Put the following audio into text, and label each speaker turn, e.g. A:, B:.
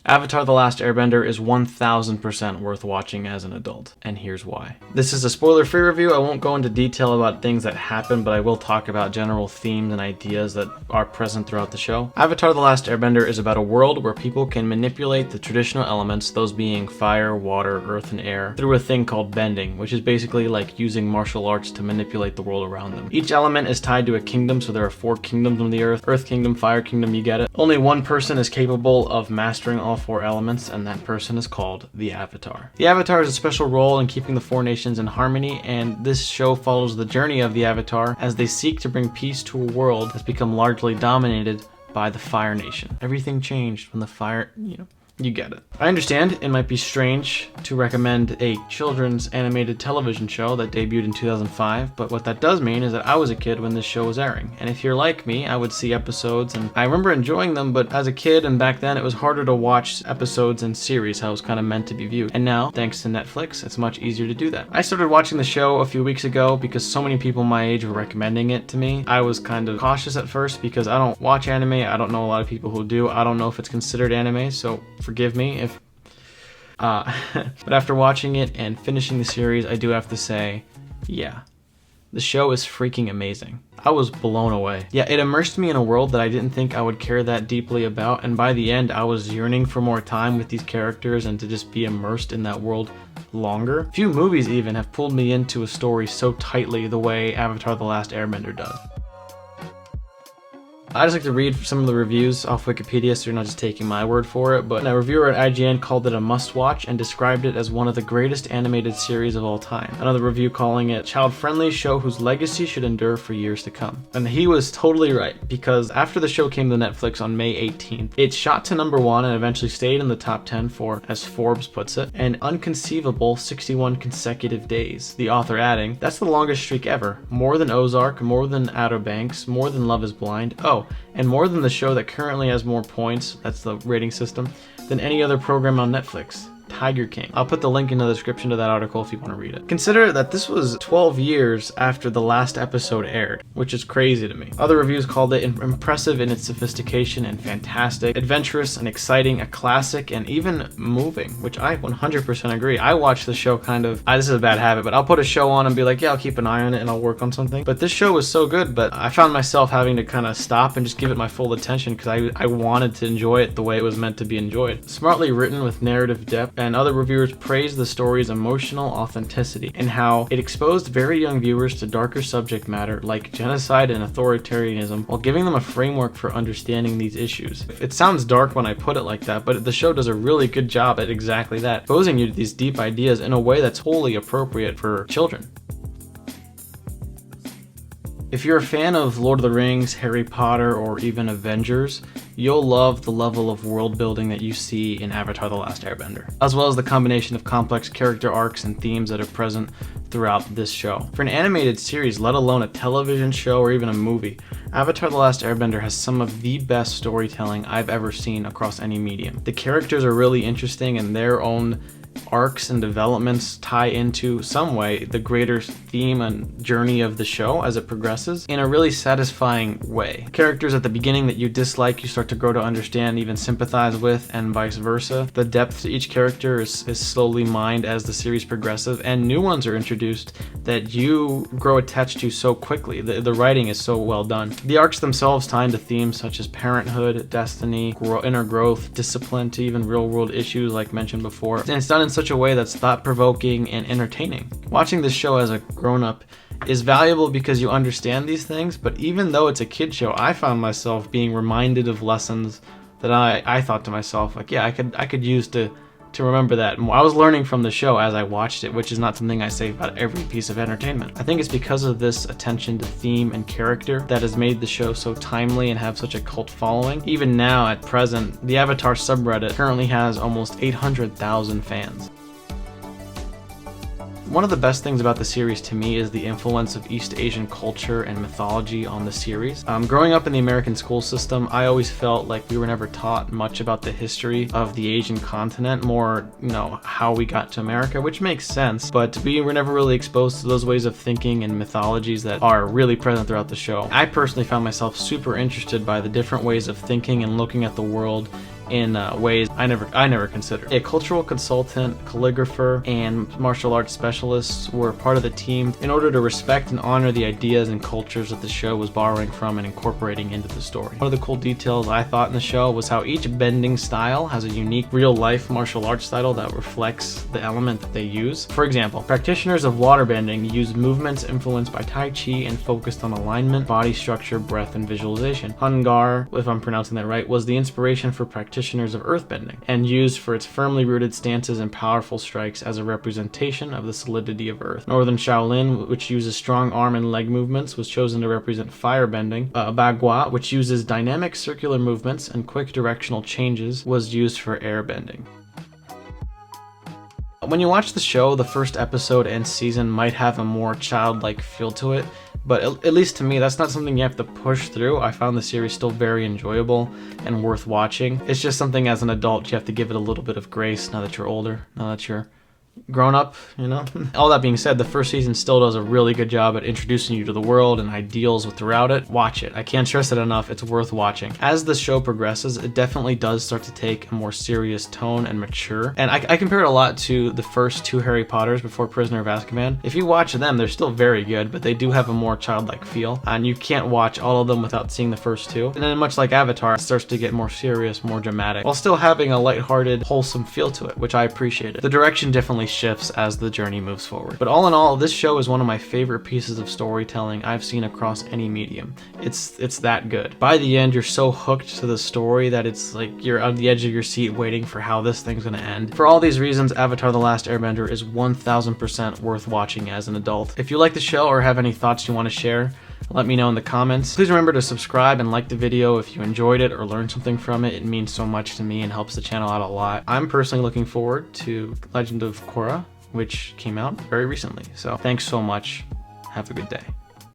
A: Avatar: The Last Airbender is 1000% worth watching as an adult, and here's why. This is a spoiler-free review. I won't go into detail about things that happen, but I will talk about general themes and ideas that are present throughout the show. Avatar: The Last Airbender is about a world where people can manipulate the traditional elements, those being fire, water, earth, and air, through a thing called bending, which is basically like using martial arts to manipulate the world around them. Each element is tied to a kingdom, so there are 4 kingdoms on the earth: Earth Kingdom, Fire Kingdom, you get it. Only one person is capable of mastering all 4 elements, and that person is called the Avatar. The Avatar has a special role in keeping the 4 nations in harmony, and this show follows the journey of the Avatar as they seek to bring peace to a world that's become largely dominated by the Fire Nation. Everything changed when the Fire, you get it. I understand it might be strange to recommend a children's animated television show that debuted in 2005, but what that does mean is that I was a kid when this show was airing. And if you're like me, I would see episodes and I remember enjoying them, but as a kid and back then it was harder to watch episodes in series, how it was kind of meant to be viewed. And now, thanks to Netflix, it's much easier to do that. I started watching the show a few weeks ago because so many people my age were recommending it to me. I was kind of cautious at first because I don't watch anime, I don't know a lot of people who do, I don't know if it's considered anime, so forgive me if but after watching it and finishing the series, I do have to say, yeah, the show is freaking amazing. I was blown away. Yeah, it immersed me in a world that I didn't think I would care that deeply about, and by the end I was yearning for more time with these characters and to just be immersed in that world longer. Few movies even have pulled me into a story so tightly the way Avatar: The Last Airbender does. I just like to read some of the reviews off Wikipedia so you're not just taking my word for it, but a reviewer at IGN called it a must-watch and described it as one of the greatest animated series of all time. Another review calling it a child-friendly show whose legacy should endure for years to come. And he was totally right, because after the show came to Netflix on May 18th, it shot to #1 and eventually stayed in the top 10 for, as Forbes puts it, an unconceivable 61 consecutive days. The author adding, "That's the longest streak ever. More than Ozark, more than Outer Banks, more than Love is Blind. Oh, and more than the show that currently has more points, that's the rating system, than any other program on Netflix. Tiger King." I'll put the link in the description to that article if you want to read it. Consider that this was 12 years after the last episode aired, which is crazy to me. Other reviews called it impressive in its sophistication and fantastic, adventurous and exciting, a classic, and even moving, which I 100% agree. I watch the show this is a bad habit, but I'll put a show on and be like, yeah, I'll keep an eye on it and I'll work on something. But this show was so good, but I found myself having to kind of stop and just give it my full attention because I wanted to enjoy it the way it was meant to be enjoyed. Smartly written with narrative depth, and other reviewers praised the story's emotional authenticity and how it exposed very young viewers to darker subject matter like genocide and authoritarianism while giving them a framework for understanding these issues. It sounds dark when I put it like that, but the show does a really good job at exactly that, exposing you to these deep ideas in a way that's wholly appropriate for children. If you're a fan of Lord of the Rings, Harry Potter, or even Avengers, you'll love the level of world building that you see in Avatar: The Last Airbender, as well as the combination of complex character arcs and themes that are present throughout this show. For an animated series, let alone a television show or even a movie, Avatar: The Last Airbender has some of the best storytelling I've ever seen across any medium. The characters are really interesting and their own arcs and developments tie into some way the greater theme and journey of the show as it progresses in a really satisfying way. Characters at the beginning that you dislike, you start to grow to understand, even sympathize with, and vice versa. The depth to each character is slowly mined as the series progresses, and new ones are introduced that you grow attached to so quickly. The writing is so well done. The arcs themselves tie into themes such as parenthood, destiny, inner growth, discipline, to even real-world issues like mentioned before, and it's done in such a way that's thought-provoking and entertaining. Watching this show as a grown-up is valuable because you understand these things, but even though it's a kid show, I found myself being reminded of lessons that I thought to myself, like, yeah, I could use to remember that. I was learning from the show as I watched it, which is not something I say about every piece of entertainment. I think it's because of this attention to theme and character that has made the show so timely and have such a cult following. Even now, at present, the Avatar subreddit currently has almost 800,000 fans. One of the best things about the series to me is the influence of East Asian culture and mythology on the series. Growing up in the American school system, I always felt like we were never taught much about the history of the Asian continent, more, how we got to America, which makes sense, but we were never really exposed to those ways of thinking and mythologies that are really present throughout the show. I personally found myself super interested by the different ways of thinking and looking at the world in ways I never considered. A cultural consultant, calligrapher, and martial arts specialists were part of the team in order to respect and honor the ideas and cultures that the show was borrowing from and incorporating into the story. One of the cool details I thought in the show was how each bending style has a unique real-life martial arts style that reflects the element that they use. For example, practitioners of waterbending use movements influenced by Tai Chi and focused on alignment, body structure, breath, and visualization. Hungar, if I'm pronouncing that right, was the inspiration for practitioners of earthbending and used for its firmly rooted stances and powerful strikes as a representation of the solidity of earth. Northern Shaolin, which uses strong arm and leg movements, was chosen to represent firebending. Bagua, which uses dynamic circular movements and quick directional changes, was used for airbending. When you watch the show, the first episode and season might have a more childlike feel to it, but at least to me, that's not something you have to push through. I found the series still very enjoyable and worth watching. It's just something as an adult you have to give it a little bit of grace now that you're older, now that you're grown up, you know? All that being said, the first season still does a really good job at introducing you to the world and ideals throughout it. Watch it. I can't stress it enough. It's worth watching. As the show progresses, it definitely does start to take a more serious tone and mature. And I compare it a lot to the first two Harry Potters before Prisoner of Azkaban. If you watch them, they're still very good, but they do have a more childlike feel. And you can't watch all of them without seeing the first two. And then much like Avatar, it starts to get more serious, more dramatic, while still having a lighthearted, wholesome feel to it, which I appreciated. The direction definitely shifts as the journey moves forward. But all in all, this show is one of my favorite pieces of storytelling I've seen across any medium. It's that good. By the end, you're so hooked to the story that it's like you're on the edge of your seat waiting for how this thing's gonna end. For all these reasons, Avatar: The Last Airbender is 1000% worth watching as an adult. If you like the show or have any thoughts you want to share, let me know in the comments. Please remember to subscribe and like the video if you enjoyed it or learned something from it. It means so much to me and helps the channel out a lot. I'm personally looking forward to Legend of Korra, which came out very recently. So thanks so much. Have a good day.